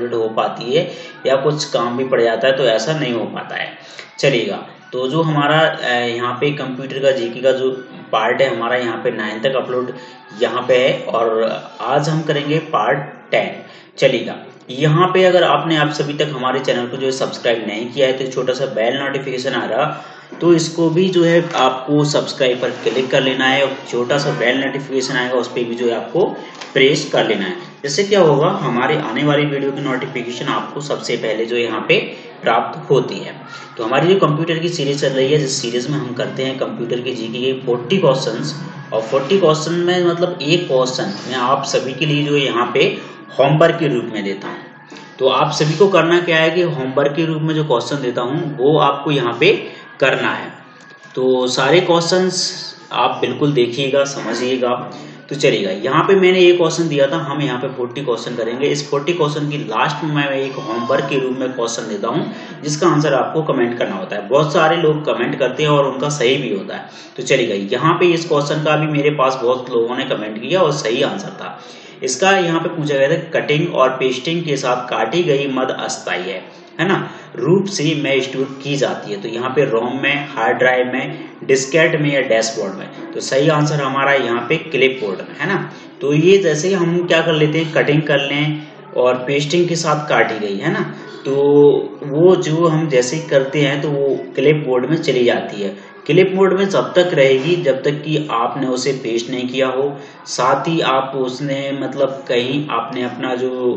हो पाती है या कुछ काम भी पड़ जाता है तो ऐसा नहीं हो पाता है। चलिएगा, तो जो हमारा यहाँ पे कंप्यूटर का जीके का जो पार्ट है हमारा यहाँ पे 9 तक अपलोड यहाँ पे है और आज हम करेंगे पार्ट 10। चलिएगा, यहाँ पे अगर आपने आप सभी तक हमारे चैनल को जो है सब्सक्राइब नहीं किया है तो छोटा सा बेल नोटिफिकेशन आ रहा तो इसको भी जो है आपको सब्सक्राइब पर क्लिक कर लेना है और छोटा सा बेल नोटिफिकेशन आएगा उस पर भी जो है आपको प्रेस कर लेना है। जिससे क्या होगा, हमारे आने वाली वीडियो की नोटिफिकेशन आपको सबसे पहले जो यहाँ पे प्राप्त होती है। तो हमारी जो कंप्यूटर की सीरीज चल रही है, जिस सीरीज में हम करते हैं कंप्यूटर की जीके के 40 क्वेश्चंस और 40 क्वेश्चन में मतलब एक क्वेश्चन मैं आप सभी के लिए जो यहाँ पे होमवर्क के रूप में देता हूँ। तो आप सभी को करना क्या है कि होमवर्क के रूप में जो क्वेश्चन देता हूँ वो आपको यहाँ पे करना है। तो सारे क्वेश्चंस आप बिल्कुल देखिएगा, समझिएगा। तो चलिएगा, यहाँ पे मैंने एक क्वेश्चन दिया था, हम यहाँ पे 40 क्वेश्चन करेंगे। इस 40 क्वेश्चन की लास्ट में मैं एक होमवर्क के रूप में क्वेश्चन देता हूँ जिसका आंसर आपको कमेंट करना होता है। बहुत सारे लोग कमेंट करते हैं और उनका सही भी होता है। तो चलिएगा, यहाँ पे इस क्वेश्चन का भी मेरे पास बहुत लोगों ने कमेंट किया और सही आंसर था। इसका यहाँ पे पूछा गया था, कटिंग और पेस्टिंग के साथ काटी गई मद अस्थायी है ना, रूप से में स्टोर की जाती है। तो यहाँ पे रोम में, हार्ड ड्राइव में, डिस्केट में या डैशबोर्ड में। तो सही आंसर हमारा यहाँ पे क्लिपबोर्ड में है ना। तो ये जैसे हम क्या कर लेते हैं, कटिंग कर लें और पेस्टिंग के साथ काटी गई है ना, तो वो जो हम जैसे करते हैं तो वो क्लिपबोर्ड में चली जाती है। क्लिपबोर्ड में जब तक रहेगी जब तक कि आपने उसे पेस्ट नहीं किया हो, साथ ही आप उसने मतलब कहीं आपने अपना जो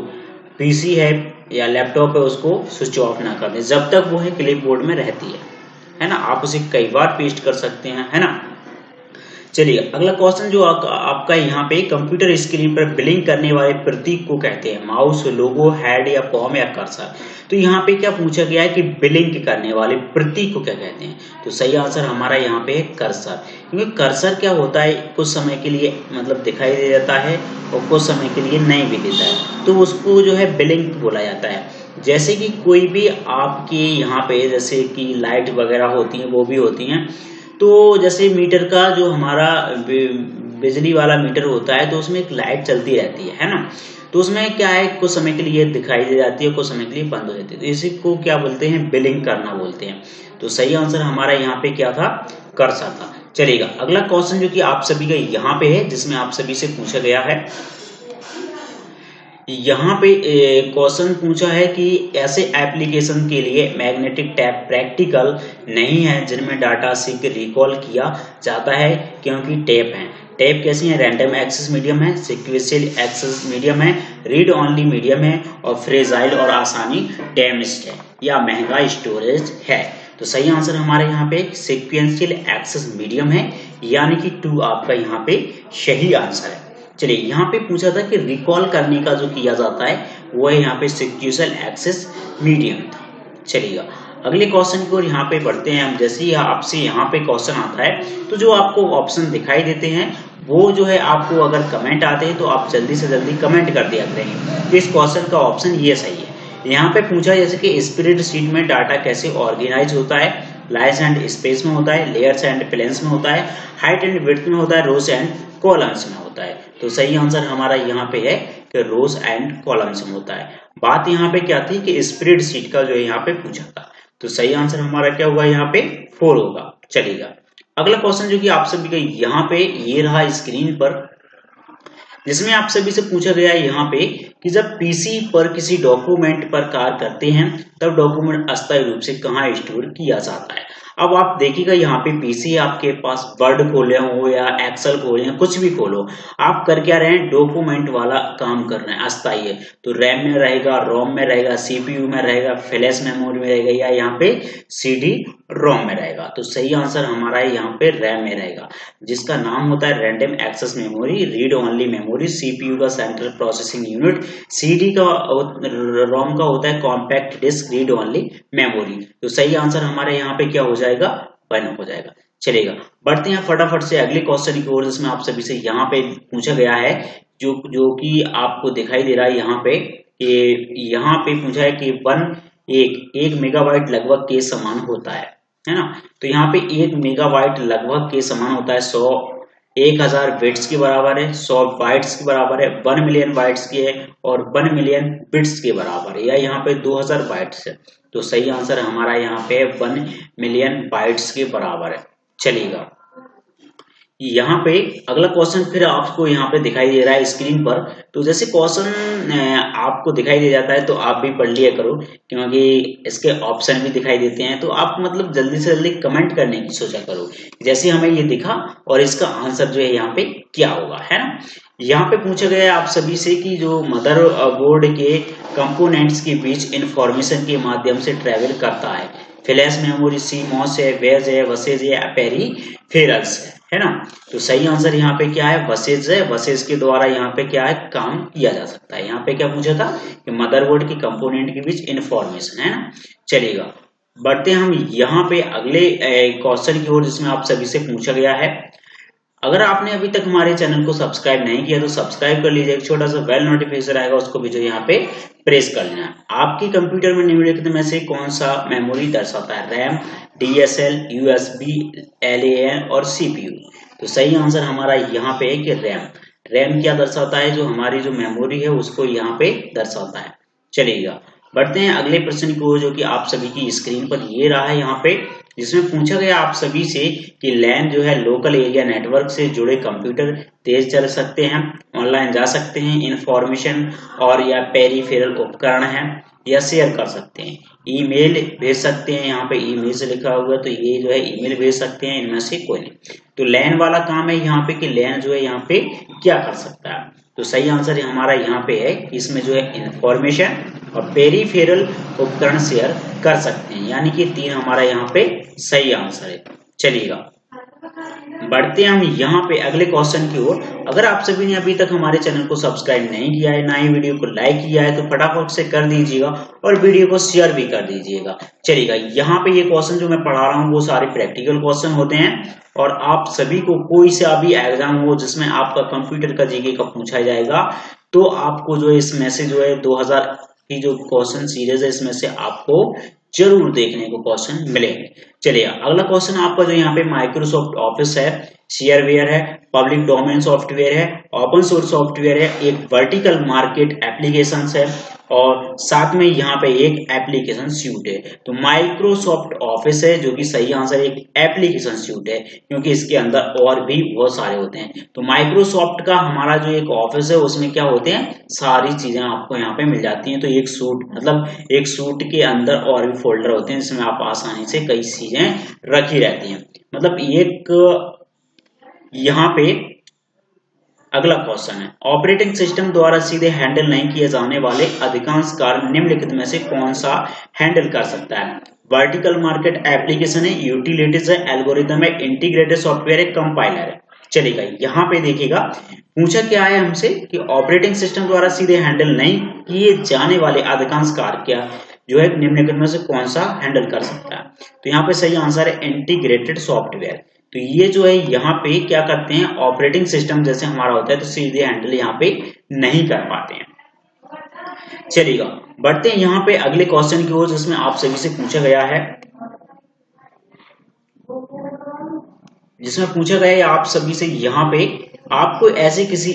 पीसी है या लैपटॉप है उसको स्विच ऑफ ना कर दें, जब तक वो है क्लिपबोर्ड में रहती है ना। आप उसे कई बार पेस्ट कर सकते हैं, है ना। चलिए, अगला क्वेश्चन जो आपका यहाँ पे, कंप्यूटर स्क्रीन पर ब्लिंक करने वाले प्रतीक को कहते हैं, माउस, लोगो, हेड या पॉम या कर्सर। तो यहाँ पे क्या पूछा गया है कि ब्लिंक करने वाले प्रतीक को क्या कहते हैं। तो सही आंसर हमारा यहाँ पे है कर्सर। क्योंकि कर्सर क्या होता है, कुछ समय के लिए मतलब दिखाई दे जाता है और कुछ समय के लिए नहीं भी देता है, तो उसको जो है ब्लिंक बोला जाता है। जैसे कि कोई भी आपके यहाँ पे जैसे कि लाइट वगैरह होती है वो भी होती हैं। तो जैसे मीटर का जो हमारा बिजली वाला मीटर होता है तो उसमें एक लाइट चलती रहती है ना। तो उसमें क्या है, कुछ समय के लिए दिखाई दे जाती है, कुछ समय के लिए बंद हो जाती है। तो इसी को क्या बोलते हैं, ब्लिंक करना बोलते हैं। तो सही आंसर हमारा यहाँ पे क्या था, कर्सर था। चलिएगा, अगला क्वेश्चन जो कि आप सभी का यहाँ पे है, जिसमें आप सभी से पूछा गया है, यहाँ पे क्वेश्चन पूछा है कि ऐसे एप्लीकेशन के लिए मैग्नेटिक टैप प्रैक्टिकल नहीं है जिनमें डाटा सीक रिकॉल किया जाता है, क्योंकि टैप हैं। टैप कैसी है, रैंडम एक्सेस मीडियम है, सिक्वेंशियल एक्सेस मीडियम है, रीड ओनली मीडियम है और फ्रेजाइल और आसानी डैमेज्ड है या महंगा स्टोरेज है। तो सही आंसर हमारे यहाँ पे सिक्वेंशियल एक्सेस मीडियम है, यानी कि 2 आपका यहाँ पे सही आंसर है। चलिए, यहाँ पे पूछा था कि रिकॉल करने का जो किया जाता है वो है यहाँ पे सिक्वेंशियल एक्सेस मीडियम था। चलिएगा, अगले क्वेश्चन की ओर यहाँ पे बढ़ते हैं हम। जैसे ही आपसे यहाँ पे क्वेश्चन आता है तो जो आपको ऑप्शन दिखाई देते हैं वो जो है, आपको अगर कमेंट आते हैं तो आप जल्दी से जल्दी कमेंट कर दिया करेंगे कि इस क्वेश्चन का ऑप्शन ये सही है। यहाँ पे पूछा जैसे कि स्प्रेडशीट में डाटा कैसे ऑर्गेनाइज होता है, लाइन्स एंड स्पेस में होता है, लेयर्स एंड प्लेन्स में होता है, हाइट एंड विड्थ में होता है, रोज एंड कॉलम्स में होता है। तो सही आंसर हमारा यहाँ पे है कि रोज एंड कॉलम्स में होता है। बात यहाँ पे क्या थी कि स्प्रेडशीट का जो है यहाँ पे पूछा था। तो सही आंसर हमारा क्या हुआ, यहाँ पे 4 होगा। चलिएगा, अगला क्वेश्चन जो कि आप सभी का यहाँ पे ये रहा स्क्रीन पर, जिसमें आप सभी से पूछा गया है यहाँ पे कि जब पीसी पर किसी डॉक्यूमेंट पर कार्य करते हैं तब डॉक्यूमेंट अस्थायी रूप से कहाँ स्टोर किया जाता है। अब आप देखिएगा, यहाँ पे पीसी है आपके पास, वर्ड खोले हो या एक्सेल खोले, कुछ भी खोलो, आप कर क्या रहे हैं, डॉक्यूमेंट वाला काम कर रहे हैं, अस्थायी है। तो रैम में रहेगा, रोम में रहेगा, सीपीयू में रहेगा, फ्लैश मेमोरी में रहेगा या यहाँ पे सीडी रोम में रहेगा। तो सही आंसर हमारा यहाँ पे रैम में रहेगा, जिसका नाम होता है random access memory, read only memory, CPU का सेंट्रल प्रोसेसिंग यूनिट, सीडी का रोम का होता है compact disc read only memory. तो सही आंसर हमारे यहाँ पे क्या हो जाएगा, 1 हो जाएगा। चलेगा, बढ़ते हैं फटाफट से अगले क्वेश्चन की ओर, जिसमें आप सभी से यहाँ पे पूछा गया है जो कि आपको दिखाई दे रहा है यहाँ पे, कि यहाँ पे पूछा है कि 1 मेगाबाइट लगभग के समान होता है ना। तो यहाँ पे 1 मेगाबाइट लगभग के समान होता है 100 1000 बिट्स के बराबर है, 100 बाइट्स के बराबर है, 1 मिलियन बाइट्स की है और 1 मिलियन बिट्स के बराबर है, या यहाँ पे 2000 बाइट्स है। तो सही आंसर हमारा यहाँ पे 1 मिलियन बाइट्स के बराबर है। चलिएगा यहाँ पे अगला क्वेश्चन फिर आपको यहाँ पे दिखाई दे रहा है स्क्रीन पर। तो जैसे क्वेश्चन आपको दिखाई दे जाता है तो आप भी पढ़ लिया करो, क्योंकि इसके ऑप्शन भी दिखाई देते हैं, तो आप मतलब जल्दी से जल्दी कमेंट करने की सोचा करो जैसे हमें ये दिखा और इसका आंसर जो है यहाँ पे क्या होगा, है ना। यहाँ पे पूछा गया है आप सभी से कि जो मदर बोर्ड के कंपोनेंट्स के बीच इंफॉर्मेशन के माध्यम से ट्रेवल करता है, फ्लैश मेमोरी, सीमॉस है, वेज है, वसेज है, पेरिफेरल्स है ना। तो सही आंसर यहाँ पे क्या है, वसेज है। वसेज के द्वारा यहाँ पे क्या है, काम किया जा सकता है। यहाँ पे क्या पूछा था कि मदरबोर्ड के कंपोनेंट के बीच इंफॉर्मेशन, है ना। चलिएगा बढ़ते हम यहाँ पे अगले क्वेश्चन की ओर, जिसमें आप सभी से पूछा गया है। अगर आपने अभी तक हमारे चैनल को सब्सक्राइब नहीं किया तो सब्सक्राइब कर लीजिए, एक छोटा सा बेल नोटिफिकेशन आएगा, उसको भी जो यहाँ पे प्रेस कर लेना है। आपकी कंप्यूटर में निम्नलिखित में से कौन सा मेमोरी दर्शाता है, रैम, डीएसएल, यूएसबी, एलएएन और सीपीयू। तो सही आंसर हमारा यहाँ पे है कि रैम। रैम क्या दर्शाता है, जो हमारी जो मेमोरी है उसको यहाँ पे दर्शाता है। चलिएगा बढ़ते हैं अगले प्रश्न को, जो कि आप सभी की स्क्रीन पर ये रहा है यहाँ पे, जिसमें पूछा गया आप सभी से कि लैन जो है लोकल एरिया नेटवर्क से जुड़े कंप्यूटर तेज चल सकते हैं, ऑनलाइन जा सकते हैं, इंफॉर्मेशन और या पेरिफेरल उपकरण है, या शेयर कर सकते हैं, ईमेल भेज सकते हैं। यहाँ पे ईमेल से लिखा हुआ है तो ये जो है ईमेल भेज सकते हैं, इनमें से कोई नहीं। तो लैन वाला काम है यहाँ पे कि लैन जो है यहाँ पे क्या कर सकता है। तो सही आंसर हमारा यहाँ पे है कि इसमें जो है इंफॉर्मेशन और पेरिफेरल उपकरण शेयर कर सकते हैं, यानी कि 3 हमारा यहाँ पे सही आंसर है। चलिएगा बढ़ते हैं हम यहाँ पे अगले क्वेश्चन की ओर। अगर आप सभी ने अभी तक हमारे चैनल को सब्सक्राइब नहीं किया है, ना ही वीडियो को लाइक किया है, तो फटाफट से कर दीजिएगा और वीडियो को शेयर भी कर दीजिएगा। चलिएगा यहाँ पे ये क्वेश्चन जो मैं पढ़ा रहा हूँ वो सारे प्रैक्टिकल क्वेश्चन होते हैं, और आप सभी को कोई सा भी एग्जाम हो जिसमें आपका कंप्यूटर का जीके का पूछा जाएगा, तो आपको जो इसमें से जो है 2000 की जो क्वेश्चन सीरीज है इसमें से आपको जरूर देखने को क्वेश्चन मिलेंगे। चलिए अगला क्वेश्चन आपका जो यहाँ पे माइक्रोसॉफ्ट ऑफिस है, शेयरवेयर है, पब्लिक डोमेन सॉफ्टवेयर है, ओपन सोर्स सॉफ्टवेयर है, एक वर्टिकल मार्केट एप्लीकेशंस है, और साथ में यहाँ पे एक एप्लीकेशन सूट है। तो माइक्रोसॉफ्ट ऑफिस है जो कि सही आंसर एक एप्लीकेशन सूट है, क्योंकि इसके अंदर और भी बहुत सारे होते हैं। तो माइक्रोसॉफ्ट का हमारा जो एक ऑफिस है उसमें क्या होते हैं, सारी चीजें आपको यहाँ पे मिल जाती हैं। तो एक सूट मतलब एक सूट के अंदर और भी फोल्डर होते हैं जिसमें आप आसानी से कई चीजें रखी रहती हैं। मतलब एक यहाँ पे अगला क्वेश्चन है, ऑपरेटिंग सिस्टम द्वारा सीधे हैंडल नहीं किए जाने वाले अधिकांश कार्य निम्नलिखित में से कौन सा हैंडल कर सकता है। वर्टिकल मार्केट एप्लीकेशन है, यूटिलिटीज है, एल्गोरिथम है, इंटीग्रेटेड सॉफ्टवेयर है, कंपाइलर है। चलेगा यहाँ पे देखिएगा पूछा क्या है हमसे कि ऑपरेटिंग सिस्टम द्वारा सीधे हैंडल नहीं किए जाने वाले अधिकांश कार्य क्या जो है निम्नलिखित में से कौन सा हैंडल कर सकता है। तो यहाँ पे सही आंसर है इंटीग्रेटेड सॉफ्टवेयर। तो ये जो है यहाँ पे क्या करते हैं, ऑपरेटिंग सिस्टम जैसे हमारा होता है तो सीधे हैंडल यहाँ पे नहीं कर पाते हैं। चलिएगा बढ़ते हैं यहाँ पे अगले क्वेश्चन की ओर, जिसमें आप सभी से पूछा गया है, आप सभी से यहाँ पे आपको ऐसे किसी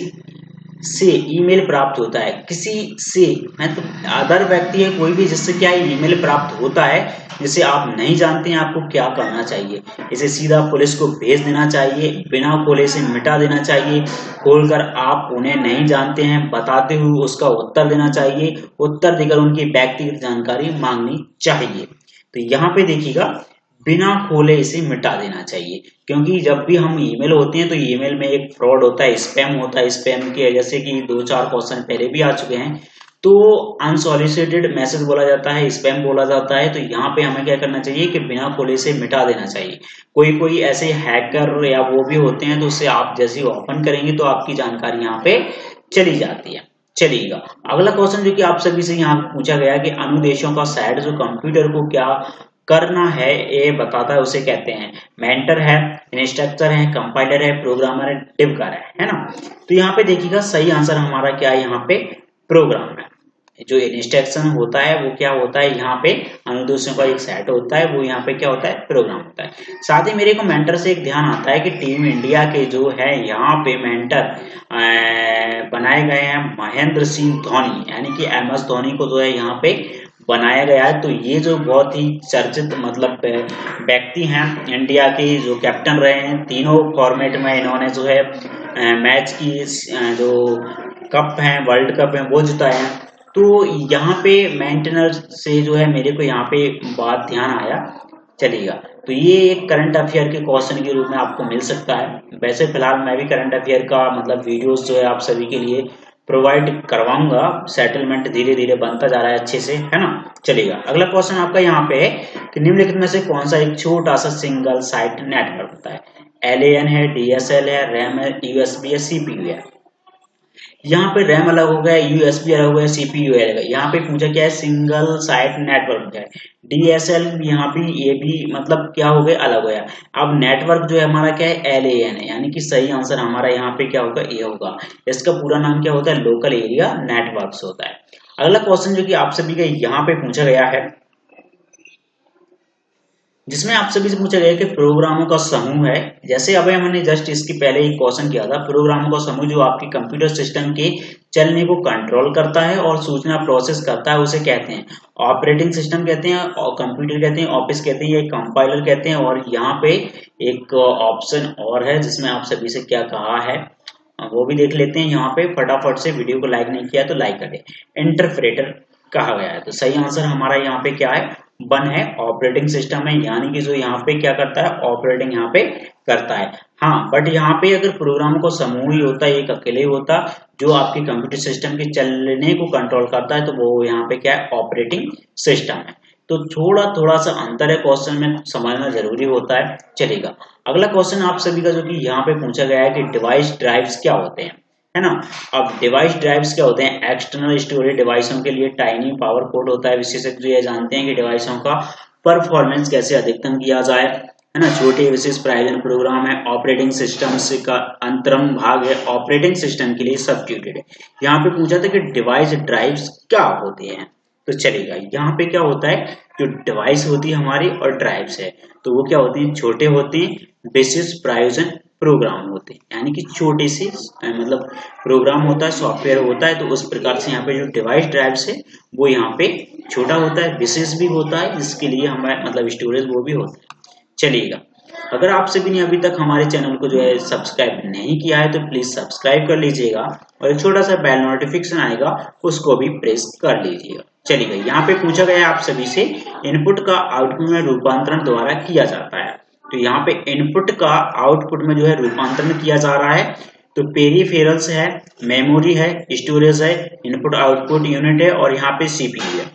से ईमेल प्राप्त होता है, किसी से मतलब अदर व्यक्ति है कोई भी जिससे क्या ईमेल प्राप्त होता है जिसे आप नहीं जानते हैं, आपको क्या करना चाहिए। इसे सीधा पुलिस को भेज देना चाहिए, बिना खोले से मिटा देना चाहिए, खोलकर आप उन्हें नहीं जानते हैं बताते हुए उसका उत्तर देना चाहिए, उत्तर देकर उनकी व्यक्तिगत जानकारी मांगनी चाहिए। तो यहाँ पे देखिएगा बिना खोले इसे मिटा देना चाहिए, क्योंकि जब भी हम ईमेल होते हैं तो ईमेल में एक फ्रॉड होता है, स्पैम होता है। स्पैम के जैसे कि 2-4 क्वेश्चन पहले भी आ चुके हैं, तो अनसॉलिसिटेड मैसेज बोला जाता है, स्पैम बोला जाता है। तो यहाँ पे हमें क्या करना चाहिए कि बिना खोले से मिटा देना चाहिए। कोई ऐसे हैकर या वो भी होते हैं तो उससे आप जैसे ओपन करेंगे तो आपकी जानकारी यहाँ पे चली जाती है। चलिएगा अगला क्वेश्चन जो कि आप सभी से यहाँ पूछा गया कि अनुदेशों का सेट जो कंप्यूटर को क्या करना है ये बताता है, उसे कहते हैं मेंटर है, इंस्ट्रक्टर है, कंपाइलर है, प्रोग्रामर है, डिबगर है ना। तो यहाँ पे देखिएगा सही आंसर हमारा क्या है, यहाँ पे प्रोग्रामर है। जो इंस्ट्रक्शन होता है वो क्या होता है, यहाँ पे अनुदेशों का एक सेट होता है, वो यहाँ पे क्या होता है, प्रोग्राम होता है। साथ ही मेरे को मेंटर से एक ध्यान आता है कि टीम इंडिया के जो है यहाँ पे मेंटर बनाए गए हैं महेंद्र सिंह धोनी, यानी कि MS धोनी को जो है यहाँ पे बनाया गया है। तो ये जो बहुत ही चर्चित मतलब व्यक्ति हैं, इंडिया के जो कैप्टन रहे हैं, तीनों फॉर्मेट में इन्होंने जो है मैच की जो कप है, वर्ल्ड कप है, वो जिताए हैं। तो यहाँ पे मेंटेनर से जो है मेरे को यहाँ पे बात ध्यान आया, चलिएगा। तो ये एक करंट अफेयर के क्वेश्चन के रूप में आपको मिल सकता है। वैसे फिलहाल मैं भी करंट अफेयर का मतलब वीडियोस जो है आप सभी के लिए प्रोवाइड करवाऊंगा, सेटलमेंट धीरे धीरे बनता जा रहा है अच्छे से, है ना। चलिएगा, अगला क्वेश्चन आपका यहाँ पे है कि निम्नलिखित में से कौन सा एक छोटा सा सिंगल साइट नेटवर्क होता है। LAN है, DSL है, रैम है, USB है, CPU है। यहाँ पे रैम अलग हो गया, USB अलग हो गया, CPU अलग है। यहाँ पे पूछा क्या है, सिंगल साइट नेटवर्क है। DSL यहाँ भी, ये भी मतलब क्या हो गया, अलग हो गया। अब नेटवर्क जो है हमारा क्या है, LAN है, यानी कि सही आंसर हमारा यहाँ पे क्या होगा, ये होगा। इसका पूरा नाम क्या होता है, लोकल एरिया नेटवर्क्स होता है। अगला क्वेश्चन जो कि आप सभी का यहाँ पे पूछा गया है, जिसमें आप सभी से पूछा गया कि प्रोग्रामों का समूह है। जैसे अभी हमने जस्ट इसके पहले एक क्वेश्चन किया था, प्रोग्रामों का समूह जो आपके कंप्यूटर सिस्टम के चलने को कंट्रोल करता है और सूचना प्रोसेस करता है, उसे कहते हैं ऑपरेटिंग सिस्टम कहते हैं, और कंप्यूटर कहते हैं, ऑफिस कहते हैं, या कंपाइलर कहते हैं। और यहाँ पे एक ऑप्शन और है जिसमें आप सभी से क्या कहा है वो भी देख लेते हैं। यहाँ पे फटाफट से, वीडियो को लाइक नहीं किया तो लाइक कर दे। इंटरप्रेटर कहा गया है। तो सही आंसर हमारा यहाँ पे क्या है, 1 है। ऑपरेटिंग सिस्टम है, यानी कि जो यहाँ पे क्या करता है, ऑपरेटिंग यहाँ पे करता है। हाँ, बट यहाँ पे अगर प्रोग्राम को समूह ही होता है, एक अकेले ही होता जो आपके कंप्यूटर सिस्टम के चलने को कंट्रोल करता है, तो वो यहाँ पे क्या है, ऑपरेटिंग सिस्टम है। तो थोड़ा सा अंतर है, क्वेश्चन में समझना जरूरी होता है। चलेगा, अगला क्वेश्चन आप सभी का जो कि यहाँ पे पूछा गया है कि डिवाइस ड्राइव्स क्या होते हैं, है ना। अब डिवाइस ड्राइव्स क्या होते हैं, एक्सटर्नल स्टोरेज डिवाइसों के लिए टाइनी पावर कोड होता है। विशेषज्ञ ये जानते हैं कि डिवाइसों का परफॉर्मेंस कैसे अधिकतम किया जाए, है ना। छोटे विशेष प्रायोजन प्रोग्राम है। ऑपरेटिंग सिस्टम से का अंतरम भाग है, ऑपरेटिंग सिस्टम के लिए सब्स्टिट्यूटेड है। यहाँ पे पूछा था कि डिवाइस ड्राइव्स क्या होते हैं, तो चलेगा, यहाँ पे क्या होता है, जो डिवाइस होती है हमारी और ड्राइव्स है, तो वो क्या होती है, छोटे होते हैं, विशेष प्रायोजन प्रोग्राम होते हैं, यानी कि छोटे से मतलब प्रोग्राम होता है, सॉफ्टवेयर होता है। तो उस प्रकार से यहाँ पे जो डिवाइस ड्राइव्स है वो यहाँ पे छोटा होता है, विशेष भी होता है, जिसके लिए हमारे मतलब स्टोरेज वो भी होता है। चलिएगा, अगर आप सभी ने अभी तक हमारे चैनल को जो है सब्सक्राइब नहीं किया है तो प्लीज सब्सक्राइब कर लीजिएगा, और एक छोटा सा बेल नोटिफिकेशन आएगा उसको भी प्रेस कर लीजिएगा। चलिएगा, यहाँ पे पूछा गया है आप सभी से, इनपुट का आउटपुट में रूपांतरण द्वारा किया जाता है। तो यहाँ पे इनपुट का आउटपुट में जो है रूपांतरण किया जा रहा है। तो पेरिफेरल्स है, मेमोरी है, स्टोरेज है, इनपुट आउटपुट यूनिट है, और यहाँ पे CPU है।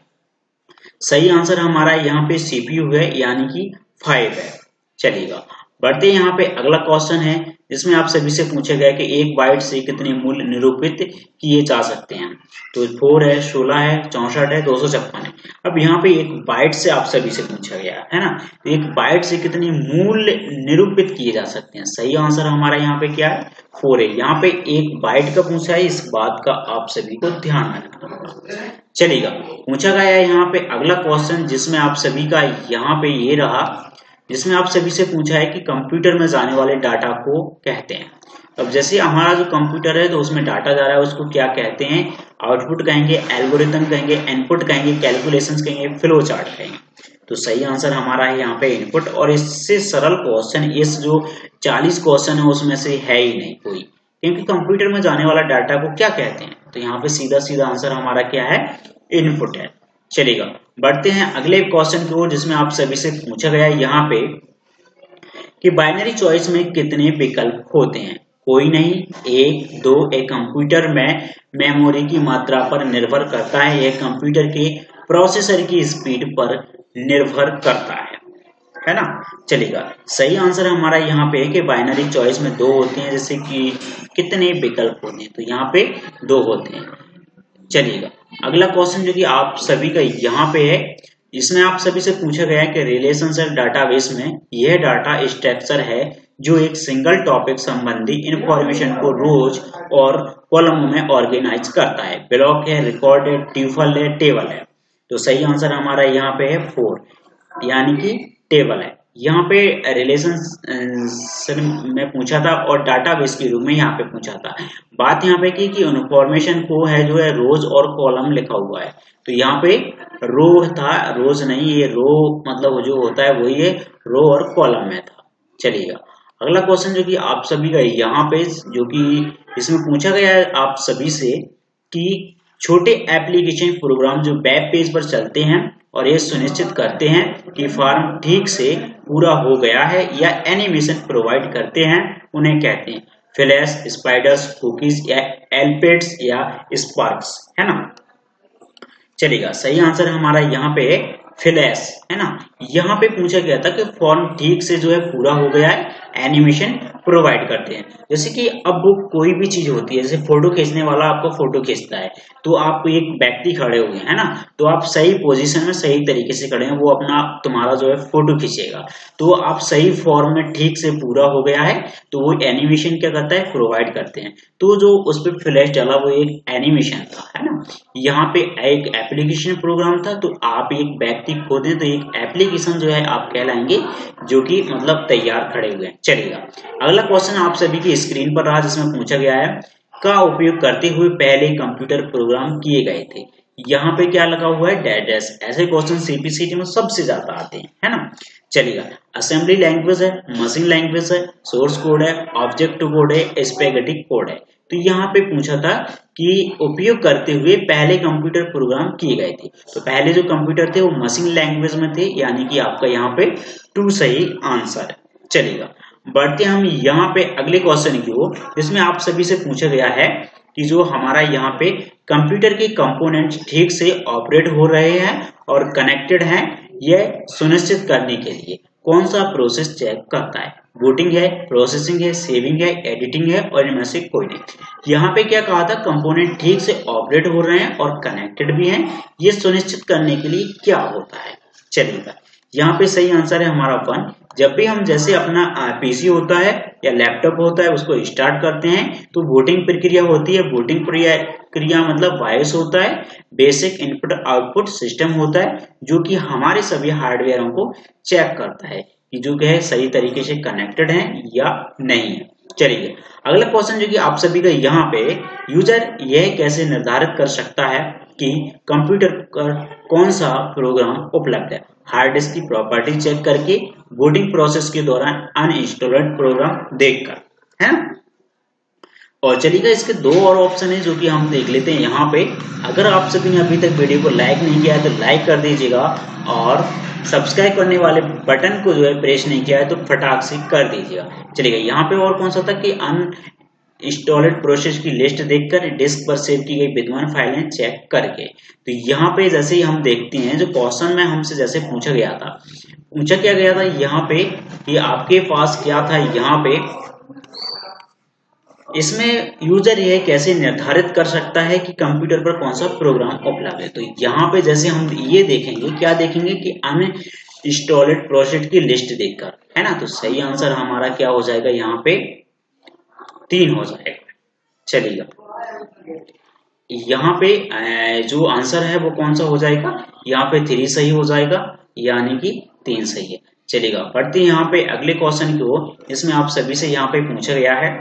सही आंसर हमारा यहाँ पे CPU है, यानी कि 5 है। चलिएगा, बढ़ते यहाँ पे अगला क्वेश्चन है, जिसमें आप सभी से पूछा गया कि एक बाइट से कितने मूल्य निरूपित किए जा सकते हैं। तो 4 है, 16 है, 64 है, 256 है। अब यहाँ पे एक बाइट से आप सभी से पूछा गया है ना, तो एक बाइट से कितने मूल्य निरूपित किए जा सकते हैं। सही आंसर हमारा यहाँ पे क्या है, 4 है। यहाँ पे एक बाइट का पूछा है, इस बात का आप सभी को ध्यान रखना होगा। चलिएगा, पूछा गया है यहाँ पे अगला क्वेश्चन, जिसमें आप सभी का यहाँ पे ये रहा, जिसमें आप सभी से पूछा है कि कंप्यूटर में जाने वाले डाटा को कहते हैं। अब जैसे हमारा जो कंप्यूटर है तो उसमें डाटा जा रहा है, उसको क्या कहते हैं, आउटपुट कहेंगे, एल्गोरिथम कहेंगे, इनपुट कहेंगे, कैलकुलेशंस कहेंगे, फ्लो चार्ट कहेंगे। तो सही आंसर हमारा है यहाँ पे इनपुट, और इससे सरल क्वेश्चन इस जो 40 क्वेश्चन है उसमें से है ही नहीं कोई, क्योंकि कंप्यूटर में जाने वाला डाटा को क्या कहते हैं। तो यहाँ पे सीधा सीधा आंसर हमारा क्या है, इनपुट है। चलेगा, बढ़ते हैं अगले क्वेश्चन की ओर, जिसमें आप सभी से पूछा गया है यहाँ पे कि बाइनरी चॉइस में कितने विकल्प होते हैं। कोई नहीं, 1, 2। एक कंप्यूटर में मेमोरी की मात्रा पर निर्भर करता है, यह कंप्यूटर के प्रोसेसर की स्पीड पर निर्भर करता है ना। चलेगा, सही आंसर हमारा यहाँ पे है कि बाइनरी चॉइस में 2 होते हैं, जैसे कि कितने विकल्प होते हैं, तो यहाँ पे 2 होते हैं। चलिएगा, अगला क्वेश्चन जो कि आप सभी का यहाँ पे है, इसमें आप सभी से पूछा गया है कि रिलेशनशिप डाटाबेस में यह डाटा स्ट्रक्चर है जो एक सिंगल टॉपिक संबंधी इंफॉर्मेशन को रोज और कॉलमों में ऑर्गेनाइज करता है। ब्लॉक है, रिकॉर्ड है, ट्यूपल है, टेबल है। तो सही आंसर हमारा यहाँ पे है 4, यानी कि टेबल है। यहाँ पे रिलेशन में पूछा था और डाटाबेस के रूप में यहाँ पे पूछा था। बात यहाँ पे की कि इन्फॉर्मेशन को है जो है रोज और कॉलम लिखा हुआ है, तो यहाँ पे रो था, रोज नहीं, ये रो मतलब जो होता है वही है, रो और कॉलम में था। चलिएगा अगला क्वेश्चन जो कि आप सभी का यहाँ पे जो कि इसमें पूछा गया है आप सभी से कि छोटे एप्लीकेशन प्रोग्राम जो वेब पेज पर चलते हैं और ये सुनिश्चित करते हैं कि फॉर्म ठीक से पूरा हो गया है या एनिमेशन प्रोवाइड करते हैं, उन्हें कहते हैं फ्लैश, स्पाइडर्स, कुकीज या एल्पेड्स या स्पार्क्स, है ना। चलेगा सही आंसर हमारा यहाँ पे फ्लैश, है ना। यहाँ पे पूछा गया था कि फॉर्म ठीक से जो है पूरा हो गया है, एनिमेशन प्रोवाइड करते हैं। जैसे कि अब कोई भी चीज होती है, जैसे फोटो खींचने वाला आपको फोटो खींचता है, तो आप एक व्यक्ति खड़े हुए हैं ना, तो आप सही पोजीशन में सही तरीके से खड़े हैं, वो अपना तुम्हारा जो है फोटो खींचेगा, तो आप सही फॉर्म में ठीक से पूरा हो गया है, तो वो एनिमेशन क्या करता है, प्रोवाइड करते हैं। तो जो उस पर फ्लैश डाला वो एक एनिमेशन था, है ना। यहाँ पे एक एप्लीकेशन प्रोग्राम था, तो आप एक व्यक्ति खोदें तो एक एप्लीकेशन जो है आप कहलाएंगे जो कि मतलब तैयार खड़े हुए हैं। चलेगा अगला क्वेश्चन आप सभी की स्क्रीन पर रहा, जिसमें पूछा गया है का उपयोग करते हुए पहले कंप्यूटर प्रोग्राम किए गए थे। यहाँ पे क्या लगा हुआ है, डैश। ऐसे क्वेश्चन सीपीसीटी में सबसे ज्यादा आते हैं, है ना। चलिएगा असेंबली लैंग्वेज है, मशीन लैंग्वेज है, सोर्स कोड है, ऑब्जेक्ट कोड है, स्पेगेटिक कोड है। तो यहाँ पे पूछा था कि उपयोग करते हुए पहले कंप्यूटर प्रोग्राम किए गए थे, तो पहले जो कंप्यूटर थे वो मशीन लैंग्वेज में थे, यानी कि आपका यहाँ पे 2 सही आंसर है। चलिएगा बढ़ते हम यहाँ पे अगले क्वेश्चन की ओर, जिसमें आप सभी से पूछा गया है कि जो हमारा यहाँ पे कंप्यूटर के कंपोनेंट्स ठीक से ऑपरेट हो रहे हैं और कनेक्टेड हैं, यह सुनिश्चित करने के लिए कौन सा प्रोसेस चेक करता है। बूटिंग है, प्रोसेसिंग है, सेविंग है, एडिटिंग है और इनमें से कोई नहीं। यहाँ पे क्या कहा था, कंपोनेंट ठीक से ऑपरेट हो रहे हैं और कनेक्टेड भी हैं, ये सुनिश्चित करने के लिए क्या होता है। चलिएगा यहाँ पे सही आंसर है हमारा 1। जब भी हम जैसे अपना पीसी होता है या लैपटॉप होता है उसको स्टार्ट करते हैं तो बूटिंग प्रक्रिया होती है। बूटिंग प्रक्रिया मतलब बायोस होता है, बेसिक इनपुट आउटपुट सिस्टम होता है, जो कि हमारे सभी हार्डवेयरों को चेक करता है कि जो है सही तरीके से कनेक्टेड है या नहीं है। चलिए अगला क्वेश्चन जो कि आप सभी का यहाँ पे, यूजर यह कैसे निर्धारित कर सकता है कि कंप्यूटर पर कौन सा प्रोग्राम उपलब्ध है। हार्ड डिस्क की प्रॉपर्टी चेक करके, बूटिंग प्रोसेस के दौरान अनइंस्टॉल्ड प्रोग्राम देखकर, है ना। और चलिएगा इसके 2 और ऑप्शन है जो कि हम देख लेते हैं यहाँ पे। अगर आप सभी ने अभी तक वीडियो को लाइक नहीं किया है तो लाइक कर दीजिएगा, और सब्सक्राइब करने वाले बटन को जो है प्रेस नहीं किया है तो फटाक से कर दीजिएगा। चलिएगा यहाँ पे और कौन सा था कि अनइंस्टॉल्ड प्रोसेस की लिस्ट देखकर, डिस्क पर सेव की गई विद्यमान फाइलें चेक करके। तो यहाँ पे जैसे ही हम देखते हैं, जो क्वेश्चन में हमसे जैसे पूछा क्या गया था यहाँ पे कि आपके पास क्या था, यहाँ पे इसमें यूजर यह कैसे निर्धारित कर सकता है कि कंप्यूटर पर कौन सा प्रोग्राम उपलब्ध है। तो यहाँ पे जैसे हम ये देखेंगे, क्या देखेंगे कि अनइंस्टॉल्ड प्रोसेस की लिस्ट देखकर, है ना। तो सही आंसर हमारा क्या हो जाएगा, यहाँ पे 3 हो जाएगा। चलिएगा यहाँ पे जो आंसर है वो कौन सा हो जाएगा, यहाँ पे 3 सही हो जाएगा, यानी कि 3 सही है। चलिएगा बढ़ते हैं यहाँ पे अगले क्वेश्चन की ओर, इसमें आप सभी से यहाँ पे पूछा गया है,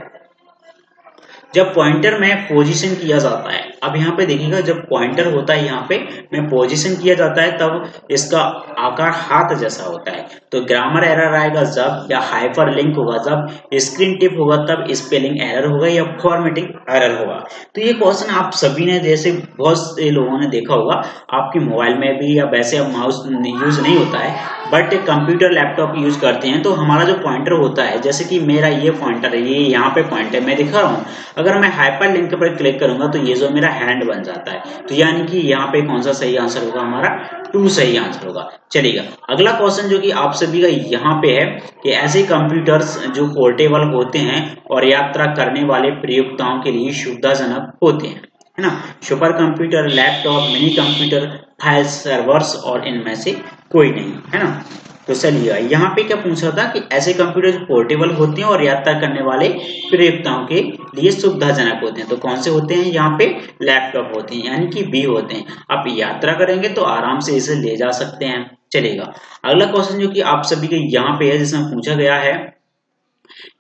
जब पॉइंटर में पोजीशन किया जाता है। अब यहाँ पे देखिएगा, जब पॉइंटर होता है यहाँ पे में पोजीशन किया जाता है तब इसका आकार हाथ जैसा होता है। तो ग्रामर एरर आएगा जब, या हाइपर लिंक होगा जब, स्क्रीन टिप होगा तब, स्पेलिंग एरर होगा या फॉर्मेटिंग एरर होगा। तो ये क्वेश्चन आप सभी ने जैसे बहुत से लोगों ने देखा होगा, आपके मोबाइल में भी, या वैसे अब माउस यूज नहीं होता है बट कंप्यूटर लैपटॉप यूज करते हैं, तो हमारा जो पॉइंटर होता है, जैसे कि मेरा ये पॉइंटर है, ये यहाँ पे पॉइंटर मैं दिखा रहा हूँ, अगर मैं हाइपर लिंक पर क्लिक करूंगा तो ये जो मेरा हैंड बन जाता है। तो यानी कि यहाँ पे कौन सा सही आंसर होगा, हमारा 2 सही आंसर होगा। चलिएगा अगला क्वेश्चन जो कि आप सभी का यहाँ पे है कि ऐसे कंप्यूटर्स जो पोर्टेबल होते हैं और यात्रा करने वाले प्रयोक्ताओं के लिए सुविधाजनक होते हैं, है ना। Super computer, laptop, mini computer, file servers और इनमें से कोई नहीं, है ना। तो चलिए यहाँ पे क्या पूछा था कि ऐसे कंप्यूटर जो पोर्टेबल होते हैं और यात्रा करने वाले प्रयोक्ताओं के लिए सुविधाजनक होते हैं। तो कौन से होते हैं? यहाँ पे लैपटॉप होते हैं, यानी कि बी होते हैं। आप यात्रा करेंगे तो आराम से इसे ले जा सकते हैं। चलेगा, अगला क्वेश्चन जो कि आप सभी के यहाँ पे है, जिसमें पूछा गया है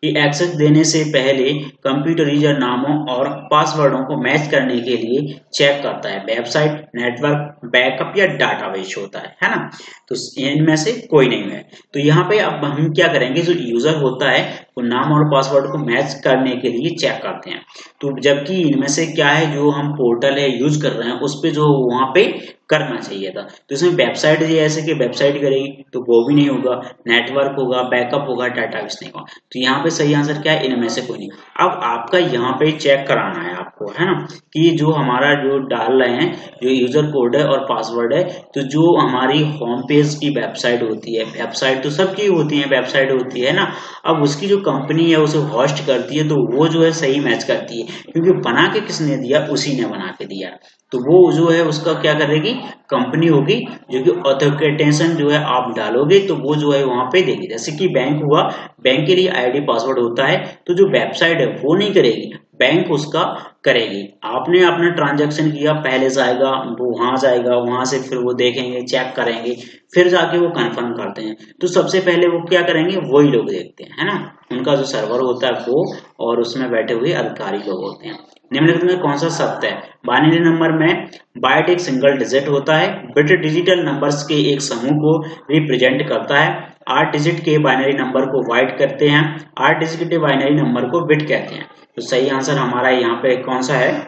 कि एक्सेस देने से पहले कंप्यूटर यूजर नामों और पासवर्डों को मैच करने के लिए चेक करता है। वेबसाइट, नेटवर्क, बैकअप या डाटाबेस होता है ना। तो इनमें से कोई नहीं है। तो यहाँ पे अब हम क्या करेंगे, जो यूजर होता है वो नाम और पासवर्ड को मैच करने के लिए चेक करते हैं। तो जबकि इनमें से क्या है, जो हम पोर्टल है यूज कर रहे हैं उस पे जो वहां पे करना चाहिए था, तो इसमें वेबसाइट ऐसे कि वेबसाइट करेगी तो वो भी नहीं होगा, नेटवर्क होगा, बैकअप होगा, डाटाबेस नहीं होगा। तो यहाँ पे सही आंसर क्या है? इनमें से कोई नहीं। अब आपका यहाँ पे चेक कराना है आपको, है ना, कि जो हमारा जो डाल रहे हैं जो यूजर कोड है और पासवर्ड है, तो जो हमारी होम पेज की वेबसाइट होती है, वेबसाइट तो सबकी होती है, वेबसाइट होती है ना, अब उसकी जो कंपनी है उसे होस्ट करती है, तो वो जो है सही मैच करती है, क्योंकि बना के किसने दिया? उसी ने बना के दिया। तो वो जो है उसका क्या करेगी? कंपनी होगी, जो कि ऑथेंटिकेशन जो है आप डालोगे तो वो जो है वहां पे देगी। जैसे कि बैंक हुआ, बैंक के लिए आईडी पासवर्ड होता है, तो जो वेबसाइट है वो नहीं करेगी, बैंक उसका करेगी। आपने अपना ट्रांजैक्शन किया, पहले जाएगा वो, वहां जाएगा, वहां से फिर वो देखेंगे, चेक करेंगे, फिर जाके वो कंफर्म करते हैं। तो सबसे पहले वो क्या करेंगे? वही लोग देखते हैं, है ना, उनका जो सर्वर होता है वो, और उसमें बैठे हुए अधिकारी लोग होते हैं। निम्नलिखित में कौन सा सत्य है? बाइनरी नंबर में बाइट एक सिंगल डिजिट होता है। बिट डिजिटल नंबर्स के एक समूह को रिप्रेजेंट करता है। 8 डिजिट के बाइनरी नंबर को बाइट कहते हैं। 8 डिजिट के बाइनरी नंबर को बिट कहते हैं। तो सही आंसर हमारा यहाँ पे कौन सा है?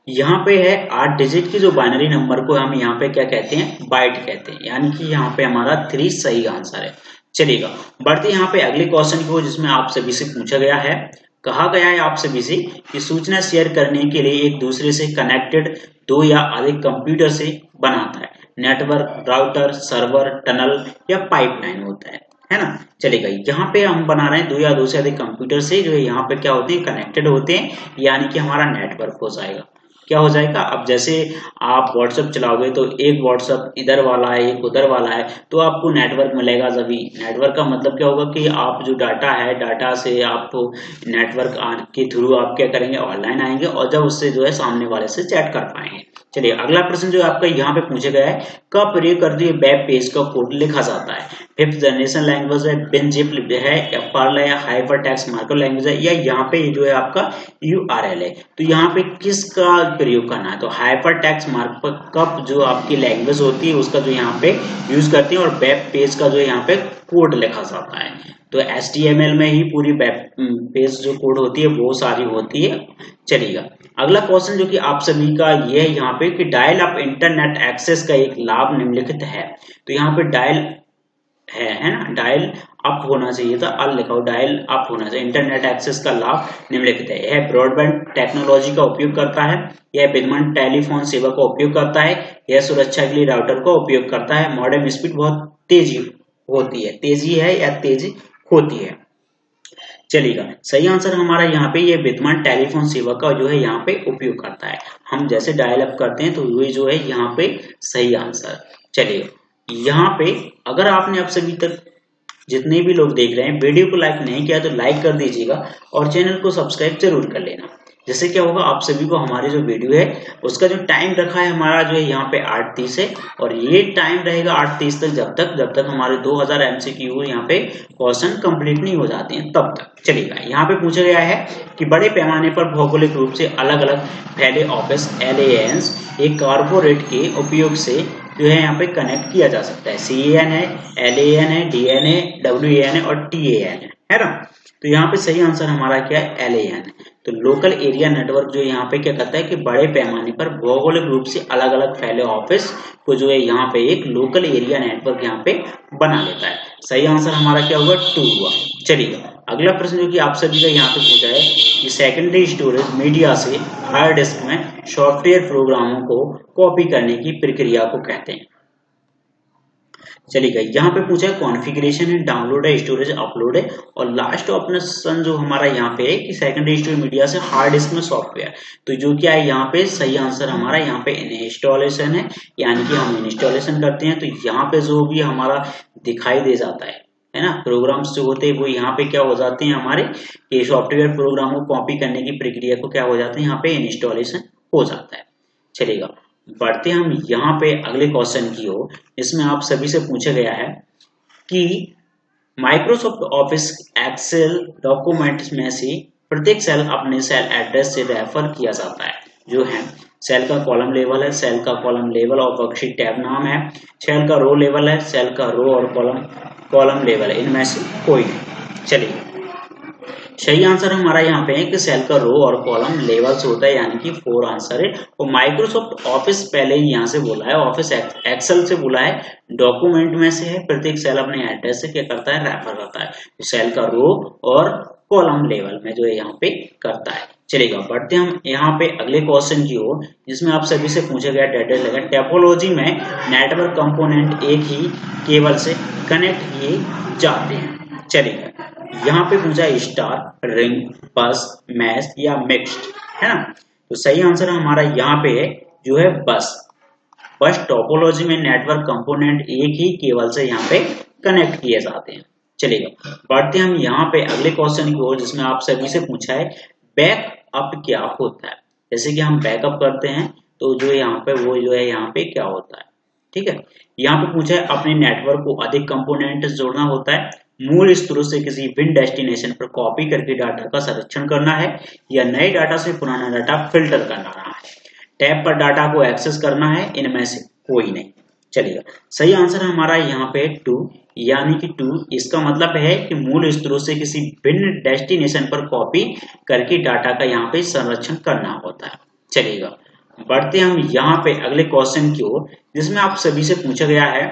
यहाँ पे है 8 डिजिट की जो बाइनरी नंबर को हम यहाँ पे क्या कहते हैं? बाइट कहते हैं, यानी कि यहाँ पे हमारा 3 सही आंसर है। चलिएगा, बढ़ते यहाँ पे अगले क्वेश्चन को, जिसमें आप सभी से पूछा गया है, कहा गया है आप सभी से कि सूचना शेयर करने के लिए एक दूसरे से कनेक्टेड 2 या अधिक कंप्यूटर से बनाता है। नेटवर्क, राउटर, सर्वर, टनल या पाइपलाइन होता है ना। चलेगा, यहाँ पे हम बना रहे हैं 2 या 2 से अधिक कंप्यूटर से, जो है यहाँ पे क्या होते हैं? कनेक्टेड होते हैं, यानी कि हमारा नेटवर्क हो जाएगा। क्या हो जाएगा? अब जैसे आप व्हाट्सएप चलाओगे तो एक व्हाट्सएप इधर वाला है, एक उधर वाला है, तो आपको नेटवर्क मिलेगा। जब नेटवर्क का मतलब क्या होगा कि आप जो डाटा है, डाटा से आप नेटवर्क के थ्रू आप क्या करेंगे? ऑनलाइन आएंगे, और जब उससे जो है सामने वाले से चैट कर पाएंगे। चलिए, अगला प्रश्न जो आपका यहाँ पे पूछा गया है, का प्रयोग करते हुए वेब पेज का कोड लिखा जाता है। 5th जनरेशन लैंग्वेज है, WinZip है, या पर्ल है, या हाइपरटेक्स्ट मार्कअप लैंग्वेज है, या यहाँ पे जो है आपका URL है। तो यहाँ पे किसका प्रयोग करना है? तो हाइपरटेक्स्ट मार्कअप जो आपकी लैंग्वेज होती है उसका जो यहाँ पे यूज करती है, और वेब पेज का जो यहाँ पे कोड लिखा जाता है। तो HTML में ही पूरी वेब पेज जो कोड होती है वो सारी होती है। चलिएगा, अगला क्वेश्चन जो कि आप सभी का ये है यहाँ पे कि डायल अप इंटरनेट एक्सेस का एक लाभ निम्नलिखित है। तो यहाँ पे डायल है ना, डायल अप होना चाहिए था, अल लिखा हो, डायल अप होना चाहिए। इंटरनेट एक्सेस का लाभ निम्नलिखित है। यह ब्रॉडबैंड टेक्नोलॉजी का उपयोग करता है, यह विद्यमान टेलीफोन सेवा का उपयोग करता है, यह सुरक्षा के लिए राउटर का उपयोग करता है, मॉडेम स्पीड बहुत तेजी होती है, तेजी है या तेजी होती है। चलिएगा, सही आंसर हमारा यहाँ पे ये विद्यमान टेलीफोन सेवा का जो है यहाँ पे उपयोग करता है। हम जैसे डायल अप करते हैं तो ये जो है यहाँ पे सही आंसर। चलिए, यहाँ पे अगर आपने अब सभी तक जितने भी लोग देख रहे हैं वीडियो को लाइक नहीं किया तो लाइक कर दीजिएगा, और चैनल को सब्सक्राइब जरूर कर लेना। जैसे क्या होगा, आप सभी को हमारी जो वीडियो है उसका जो टाइम रखा है हमारा जो है यहाँ पे 8:30 है, और ये टाइम रहेगा 8:30 तक, जब तक हमारे 2000 MCQ यहाँ पे क्वेश्चन कंप्लीट नहीं हो जाते हैं तब तक। चलिएगा, यहाँ पे पूछा गया है कि बड़े पैमाने पर भौगोलिक रूप से अलग अलग फैले ऑफिस LANs एक कारपोरेट के उपयोग से जो है यहाँ पे कनेक्ट किया जा सकता है। CAN है, LAN है, DAN है, WAN है और TAN है ना। तो यहाँ पे सही आंसर हमारा क्या है? LAN है। तो लोकल एरिया नेटवर्क जो यहाँ पे क्या करता है कि बड़े पैमाने पर भौगोलिक रूप से अलग अलग फैले ऑफिस को जो है यहाँ पे एक लोकल एरिया नेटवर्क यहाँ पे बना लेता है। सही आंसर हमारा क्या होगा? 2 हुआ। चलिए, अगला प्रश्न जो कि आप सभी का यहाँ पे पूछा है कि सेकेंडरी स्टोरेज मीडिया से हार्ड डिस्क में सॉफ्टवेयर प्रोग्रामों को कॉपी करने की प्रक्रिया को कहते हैं। चलिएगा, यहाँ पे पूछा है कॉन्फ़िगरेशन है, डाउनलोड है, स्टोरेज अपलोड है, और लास्ट ऑप्शन जो हमारा यहाँ पे है कि सेकेंडरी स्टोरेज मीडिया से हार्ड डिस्क में सॉफ्टवेयर। तो जो क्या है यहाँ पे सही आंसर हमारा यहाँ पे इंस्टॉलेशन है, यानी कि हम इंस्टॉलेशन करते हैं तो यहाँ पे जो भी हमारा दिखाई दे जाता है ना, प्रोग्राम्स जो होते हैं वो यहाँ पे क्या हो जाते हैं हमारे, ये सॉफ्टवेयर प्रोग्राम को कॉपी करने की प्रक्रिया को क्या हो जाता है यहाँ पे इंस्टॉलेशन हो जाता है। चलिएगा, बढ़ते हम यहाँ पे अगले क्वेश्चन की ओर, जिसमें आप सभी से पूछा गया है कि माइक्रोसॉफ्ट ऑफिस एक्सेल डॉक्यूमेंट में से प्रत्येक सेल अपने सेल एड्रेस से रेफर किया जाता है, जो है सेल का कॉलम लेवल है, सेल का कॉलम लेवल और वर्कशीट टैब नाम है, सेल का रो लेवल है, सेल का रो और कॉलम लेवल है, इनमें से कोई नहीं। चलिए, सही आंसर हमारा यहाँ पे है कि सेल का रो और कॉलम लेवल से होता है, यानी कि 4 आंसर है। और माइक्रोसॉफ्ट ऑफिस पहले ही यहाँ से बोला है, ऑफिस एक्सेल से बोला है, डॉक्यूमेंट में से है, प्रत्येक सेल अपने एड्रेस से क्या करता है, रेफर करता है, सेल का रो और कॉलम लेवल में जो है यहाँ पे करता है। चलेगा, बढ़ते हम यहाँ पे अगले क्वेश्चन की ओर, जिसमें आप सभी से पूछा गया डेटा लगा टोपोलॉजी में नेटवर्क कंपोनेंट एक ही केबल से कनेक्ट किए जाते हैं। चलेगा, यहाँ पे पूछा स्टार, रिंग, बस, मैश या मिक्स्ड, है ना। तो सही आंसर हमारा यहाँ पे है जो है बस टोपोलॉजी में नेटवर्क कंपोनेंट एक ही केबल से यहाँ पे कनेक्ट किए जाते हैं। चलेगा, बढ़ते हम यहाँ पे अगले क्वेश्चन की ओर, जिसमें आप सभी से पूछा है बैकअप क्या होता है। जैसे कि हम बैकअप करते हैं तो जो यहाँ पे वो जो है यहाँ पे क्या होता है, ठीक है। यहाँ पे पूछा है अपने नेटवर्क को अधिक कंपोनेंट जोड़ना होता है, मूल स्रोत से किसी भिन्न डेस्टिनेशन पर कॉपी करके डाटा का संरक्षण करना है, या नए डाटा से पुराना डाटा फिल्टर करना है, टैब पर डाटा को एक्सेस करना है, इनमें से कोई नहीं। चलिए, सही आंसर हमारा यहाँ पे 2, यानी कि 2। इसका मतलब है कि मूल स्रोत से किसी भिन्न डेस्टिनेशन पर कॉपी करके डाटा का यहाँ पे संरक्षण करना होता है। चलिएगा, बढ़ते हम यहाँ पे अगले क्वेश्चन की ओर, जिसमें आप सभी से पूछा गया है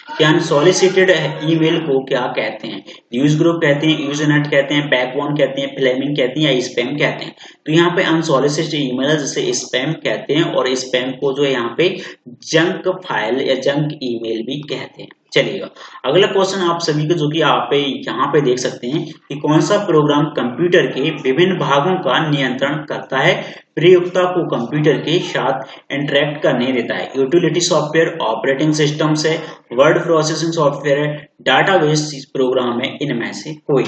कि अनसॉलिसिटेड ईमेल को क्या कहते हैं। न्यूज ग्रुप कहते हैं, यूजरनेट कहते हैं, बैकबोन कहते हैं, फ्लेमिंग कहते हैं, या स्पैम कहते हैं। तो यहाँ पे अनसॉलिसिटेड ईमेल है जिसे स्पैम कहते हैं, और स्पैम को जो है यहाँ पे जंक फाइल या जंक ईमेल भी कहते हैं। चलिएगा, अगला क्वेश्चन आप सभी को जो कि आप यहाँ पे देख सकते हैं कि कौन सा प्रोग्राम कंप्यूटर के विभिन्न भागों का नियंत्रण करता है, प्रयोक्ता को कंप्यूटर के साथ इंटरेक्ट करने देता है। यूटिलिटी सॉफ्टवेयर, ऑपरेटिंग सिस्टम से, वर्ड प्रोसेसिंग सॉफ्टवेयर है, डाटाबेस प्रोग्राम है, इनमें से कोई।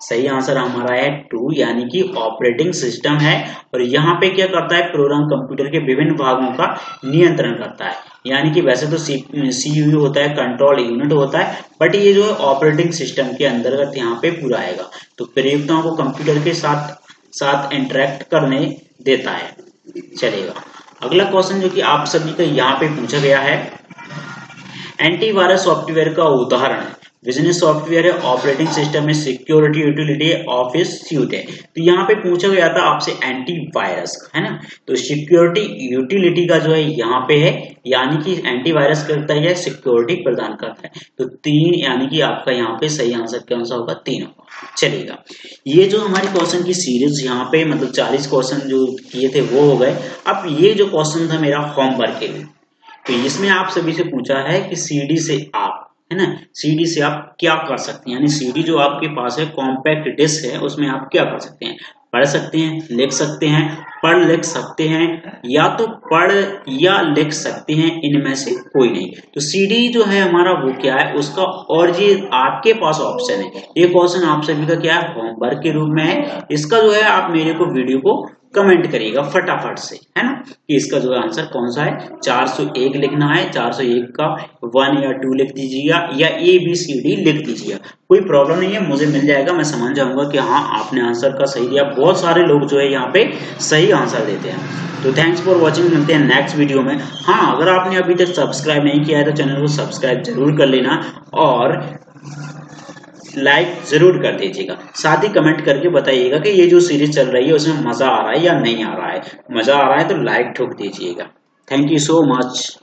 सही आंसर हमारा है 2, यानी कि ऑपरेटिंग सिस्टम है। और यहाँ पे क्या करता है, प्रोग्राम कंप्यूटर के विभिन्न भागों का नियंत्रण करता है, यानी कि वैसे तो सीयूयू होता है, कंट्रोल यूनिट होता है, बट ये जो है ऑपरेटिंग सिस्टम के अंतर्गत यहाँ पे पूरा आएगा। तो प्रयोक्ताओं को कंप्यूटर के साथ इंटरेक्ट करने देता है। चलेगा, अगला क्वेश्चन जो कि आप सभी का यहाँ पे पूछा गया है, एंटीवायरस सॉफ्टवेयर का उदाहरण है, बिजनेस सॉफ्टवेयर है, ऑपरेटिंग सिस्टम है, सिक्योरिटी यूटिलिटी है, ऑफिस सूट है। तो यहाँ पे पूछा गया था आपसे एंटीवायरस, है ना। तो सिक्योरिटी यूटिलिटी का जो है यहाँ पे है, यानी कि एंटीवायरस करता है या सिक्योरिटी प्रदान करता है। तो 3, यानी कि आपका यहाँ पे सही आंसर कौन सा होगा, 3 होगा। चलेगा, ये जो हमारी क्वेश्चन की सीरीज यहाँ पे मतलब 40 क्वेश्चन जो किए थे वो हो गए। अब ये जो क्वेश्चन था मेरा होमवर्क के लिए, तो इसमें आप सभी से पूछा है कि सीडी से आप, है ना, सीडी से आप क्या कर सकते हैं, यानी सीडी जो आपके पास है कॉम्पैक्ट डिस्क है, उसमें आप क्या कर सकते हैं, पढ़ सकते हैं, लिख सकते हैं, पढ़ लिख सकते हैं, या तो पढ़ या लिख सकते हैं, इनमें से कोई नहीं। तो सीडी जो है हमारा वो क्या है उसका, और ये आपके पास ऑप्शन है। ये क्वेश्चन आप सभी का क्या है, होमवर्क के रूप में है। इसका जो है आप मेरे को वीडियो को कमेंट करिएगा फटाफट से, है ना, कि इसका जो आंसर कौन सा है। 401 लिखना है, 401 का 1 या 2 लिख दीजिएगा, या ABCD लिख दीजिएगा, कोई प्रॉब्लम नहीं है, मुझे मिल जाएगा, मैं समझ जाऊंगा कि हाँ आपने आंसर का सही दिया। बहुत सारे लोग जो है यहाँ पे सही आंसर देते हैं। तो थैंक्स फॉर वॉचिंग, मिलते हैं नेक्स्ट वीडियो में। हाँ, अगर आपने अभी तक सब्सक्राइब नहीं किया है तो चैनल को सब्सक्राइब जरूर कर लेना, और लाइक जरूर कर दीजिएगा। साथ ही कमेंट करके बताइएगा कि ये जो सीरीज चल रही है उसमें मजा आ रहा है या नहीं आ रहा है। मजा आ रहा है तो लाइक ठोक दीजिएगा। Thank you so much.